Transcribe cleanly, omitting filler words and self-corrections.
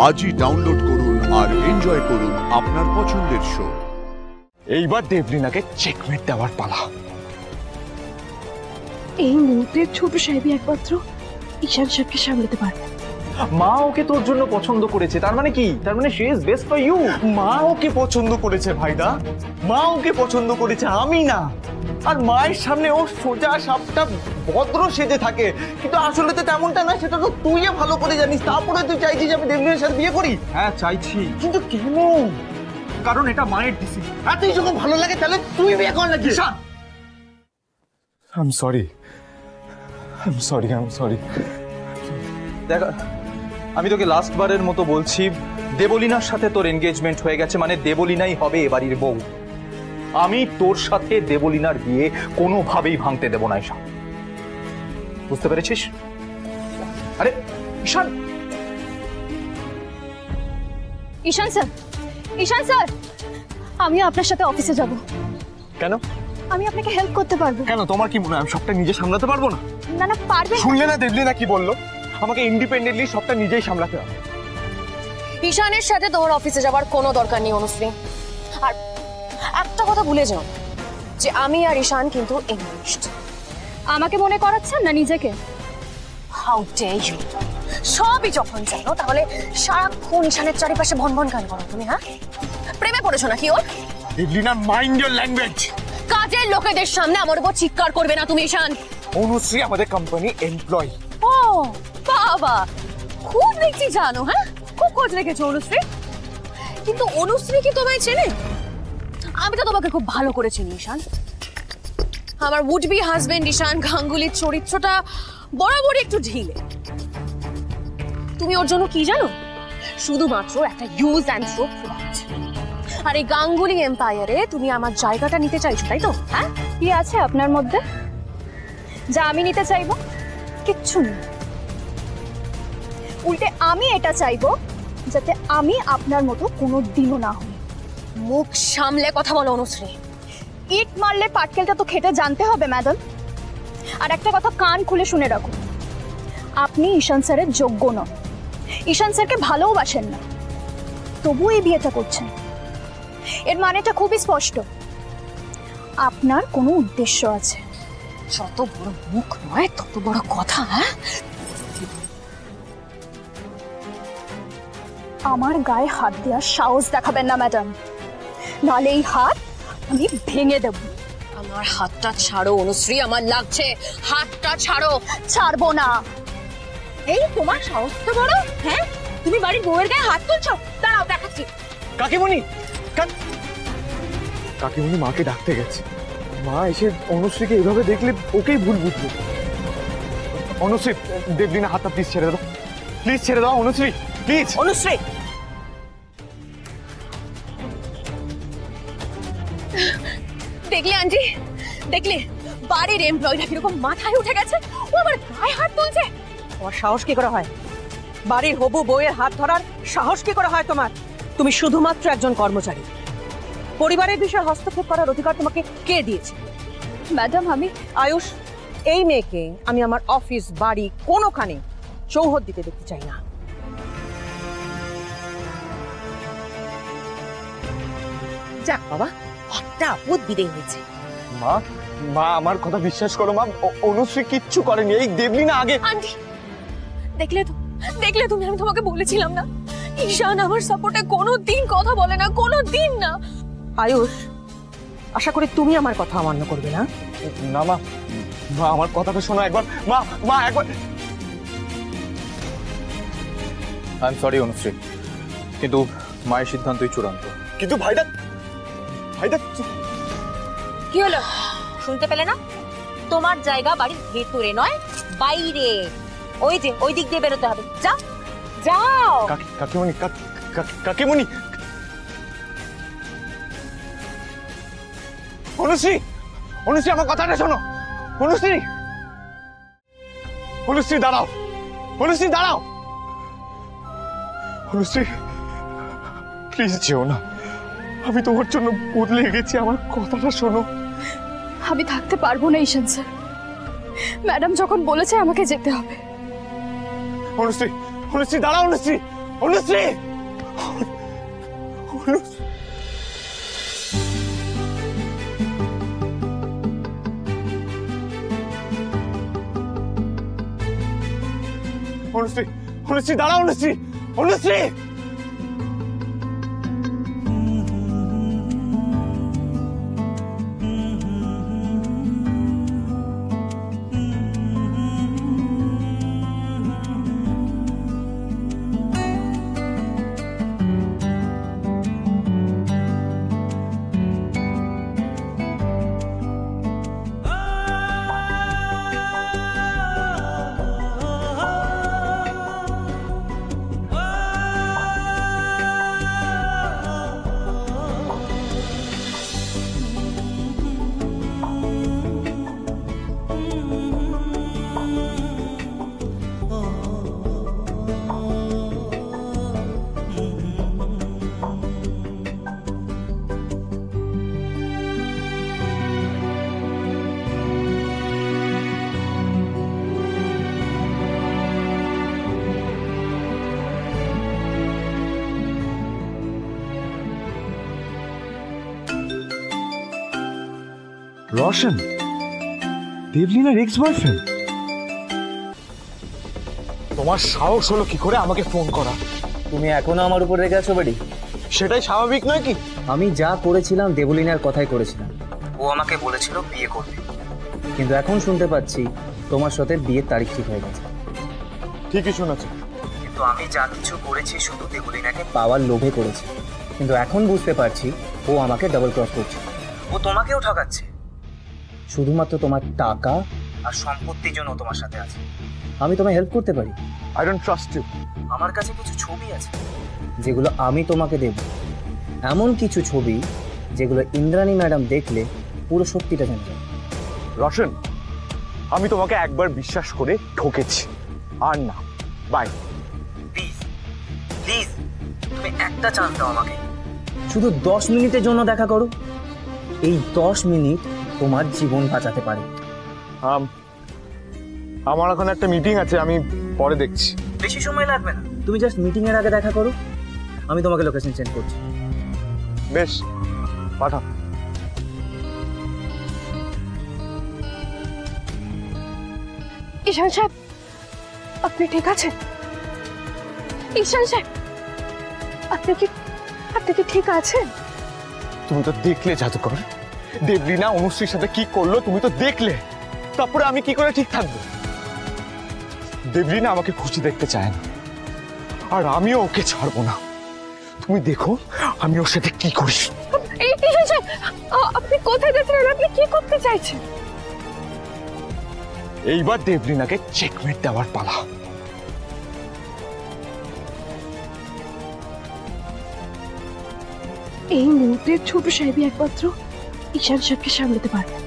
আজই ডাউনলোড করুন আর এনজয় করুন আপনার পছন্দের শো। এইবার দেবলীনাকে চেকমেট দেওয়ার পালা। এই মুহূর্তে ছোট সাহেবই একমাত্র ঈশান সাহেবকে সামলাতে পারবে। মা ওকে তোর জন্য পছন্দ করেছে, তার মানে কি? তার মানে she is best for you. মা ওকে পছন্দ করেছে ভাইদা, মা ওকে পছন্দ করেছে, আমি না। আর মায়ের সামনে ও সোজা সাপটা ভদ্র সেজে থাকে, কিন্তু আসলে তো তেমনটা না, সেটা তো তুইও ভালো করে জানিস। তারপরে তুই চাইছিস আমি দেবলীনার সাথে বিয়ে করি? হ্যাঁ চাইছি, কিন্তু কেন? কারণ এটা মায়ের ডিসিশন। আর তুই যখন ভালো লাগে তাহলে তুই বিয়ে কর নাকি? I'm sorry. দেখ, আমি তোকে লাস্ট বারের মতো বলছি, দেবলীনার সাথে তোর এনগেজমেন্ট হয়ে গেছে, মানে দেবলীনাই হবে এ বাড়ির বউ। আমি তোর সাথে দেবলীনার বিয়ে কোনোভাবেই ভাঙতে দেব না। ঈশান, বুঝতে পেরেছিস? আরে ঈশান, ঈশান স্যার, আমি আপনার সাথে অফিসে যাব। কেন? আমি আপনাকে হেল্প করতে পারবো। কেন, তোমার কি মনে হয় আমি সবটা নিজে সামলাতে পারবো না? না না, পারবেন। শুনলে না দেবলীনা কি বললো? আমাকে ইন্ডিপেন্ডেন্টলি সবটা নিজেই সামলাতে হবে। ঈশানের সাথে তোমার অফিসে যাবার কোনো দরকার নেই অনুশ্রী। আর একটা কথা ভুলে যাও যে আমি আর ঈশান কিন্তু এনগেজড। আমাকে মনে করাচ্ছেন না নিজেকে? How dare you! সবই যখন জানো তাহলে সারাক্ষণ ঈশানের চারিপাশে ভনভন কেন করো তুমি? হ্যাঁ, প্রেমে পড়েছো নাকি ওর? Debolina, mind your language. কাজের লোকেদের সামনে আমার উপর চিৎকার করবে না তুমি ঈশান। অনুশ্রী আমাদের কোম্পানি এমপ্লয়ি। ও বাবা, খুব দেখছি জানো। হ্যাঁ, খুব খোঁজ রেখেছো অনুশ্রী। কিন্তু অনুশ্রী কি তোমায় চেনে? আমি তো তোমাকে খুব ভালো করে চিনি ঈশান। আমার উড বি হাজবেন্ড ঈশান গাঙ্গুলির চরিত্রটা বরাবরই একটু ঢিলে। তুমি ওর জন্য কি জানো? শুধুমাত্র একটা ইউজ অ্যান্ড থ্রো প্রোডাক্ট। আর এই গাঙ্গুলি এম্পায়ারে তুমি আমার জায়গাটা নিতে চাইছো, তাই তো? হ্যাঁ, কি আছে আপনার মধ্যে যা আমি নিতে চাইবো? কিচ্ছু নেই। উল্টে আমি এটা চাইবো যাতে আমি আপনার মতো কোনো দিনও না হই। মুখ সামলে কথা বলো অনুশ্রী। ইট মারলে পাটকেলটা তো খেতে জানতে হবে ম্যাডাম। আর একটা কথা কান খুলে শুনে রাখুন, আপনি ঈশান স্যারের যোগ্য নন। ঈশান স্যারকে ভালোবাসেন না, তবু এই বিয়েটা করছেন। এর মানেটা খুবই স্পষ্ট, আপনার কোনো উদ্দেশ্য আছে। যত বড় মুখ নয় তত বড় কথা। হ্যাঁ, আমার গায়ে হাত দেওয়ার সাহস দেখাবেন না ম্যাডাম, নালে এই হাত আমি ভেঙে দেব। আমার হাতটা ছাড়ো অনুশ্রী, আমার লাগছে। হাতটা ছাড়ো। ছাড়বো না। এই তোমার সাহস তো বড়। হ্যাঁ, তুমি বাড়ির বউয়ের গায়ে হাত তুলছো? দাঁড়াও দেখাচ্ছি। কাকিমণি, কাকিমণি মাকে ডাকতে গেছে। মা এসে অনুশ্রীকে এইভাবে দেখলে ওকেই ভুল বুঝবে। অনুশ্রী, দেবলীনা হাতটা প্লিজ ছেড়ে দাও, প্লিজ ছেড়ে দাও অনুশ্রী, প্লিজ। অনুশ্রী, দেখলে আন্টি, দেখলে বাড়ির এমপ্লয়িরা কিরকম মাথায় উঠে গেছে। ও আমার গায়ে হাত তুলছে। তোমার সাহস কি করে হয়? বাড়ির হবু বউয়ের হাত ধরার সাহস কি করে হয় তোমার? তুমি শুধুমাত্র একজন কর্মচারী। পরিবারের বিষয়ে হস্তক্ষেপ করার অধিকার তোমাকে কে দিয়েছে? ম্যাডাম, আমি আয়ুষ, এই মেয়েকে আমি আমার অফিস বাড়ি কোনোখানে চৌহদ দিতে দেখতে চাই না। যাক বাবা, একটা আপদ বিদেয় হয়েছে। মা, মা আমার কথা বিশ্বাস করো মা, অনুশ্রী কিচ্ছু করেনি। এই দেবলীনা আগে। আন্টি, দেখলে তুমি, আমি তোমাকে বলেছিলাম না ঈশান আমার সাপোর্টে কোনোদিন কথা বলে না, কোনোদিন না। আয়ুষ, আশা করি তুমি আমার কথা অমান্য করবে না। না মা, মা আমার কথাটা শোনো একবার। মা একবার। আই এম সরি অনুশ্রী, কিন্তু মায়ের সিদ্ধান্তই চূড়ান্ত। কিন্তু ভাইদা, কি হলো শুনতে পেলে না? তোমার জায়গা বাড়ির ভেতরে নয়, বাইরে। ওই যে ওই দিক দিয়ে বেরোতে হবে। যাও যাও। কাকিমণি, অনুশ্রী আমার কথাটা শোনো। অনুশ্রী দাঁড়াও, অনুশ্রী প্লিজ যেও না। আমি তোমার জন্য বদলে গেছি, আমার কথাটা শোনো। আমি থাকতে পারবো না ঈশান স্যার। ম্যাডাম যখন বলেছে আমাকে যেতে হবে। অনুশ্রী দাঁড়াও, অনুশ্রী অনুশ্রী অনুশ্রী দাঁড়া অনুশ্রী অনুশ্রী রোশন দেবলিনার এক্স বয়ফ্রেন্ড। তোমার সাহস হলো কি করে আমাকে ফোন করা? তুমি এখনো আমার উপর রেগে আছো বাড়ি? সেটাই স্বাভাবিক নয় কি? আমি যা করেছিলাম দেবলিনার কথাই করেছিলাম। ও আমাকে বলেছিল বিয়ে করবে, কিন্তু এখন শুনতে পাচ্ছি তোমার সাথে বিয়ের তারিখ ঠিক হয়ে গেছে। ঠিকই শুনেছো, কিন্তু আমি যা কিছু করেছি শুধু দেবলিনাকে পাওয়ার লোভে করেছি। কিন্তু এখন বুঝতে পারছি ও আমাকে ডাবল ক্রস করছে। ও তোমাকেও ঠকাচ্ছে, শুধুমাত্র তোমার টাকা আর সম্পত্তির জন্য তোমার সাথে আছে। আমি তোমায় হেল্প করতে পারি। I don't trust you. আমার কাছে কিছু ছবি আছে যেগুলো আমি তোমাকে দেব, এমন কিছু ছবি যেগুলো ইন্দ্রাণী ম্যাডাম দেখলে পুরো সত্যিটা জেনে যাবে। রোশন, আমি তোমাকে একবার বিশ্বাস করে ঠকেছি, আর না। বাই। প্লিজ প্লিজ তুমি একটা চান্স দাও আমাকে, শুধু 10 মিনিটের জন্য দেখা করো। এই 10 মিনিট তোমার জীবন বাঁচাতে পারে। আমার এখন একটা মিটিং আছে, আমি পরে দেখছি। বেশি সময় লাগবে না, তুমি জাস্ট মিটিং এর আগে দেখা করো। আমি তোমাকে লোকেশন সেন্ড করছি। বেশ, পাঠাও। ঈশান সাহেব, আপনি ঠিক আছেন? ঈশান সাহেব, আপনি কি ঠিক আছেন? তুমি তো দেখলে জাদুকর, দেবলিনা অনুশ্রীর সাথে কি করলো তুমি তো দেখলে। তারপরে আমি কি করে ঠিক থাকবো? দেবলিনা আমাকে খুশি দেখতে চায় না, আর আমিও ওকে ছাড়বো না। তুমি দেখো আমি ওর সাথে কি করি। ঈশান সাহেব, আপনি কোথায় যাচ্ছেন? আপনি কি করতে চাইছেন? এইবার দেবলিনাকে চেকমেট দেওয়ার পালা। এই মুহূর্তে ছোট সাহেবই একমাত্র ঈশান সাহেবকে সামলাতে পারবেন।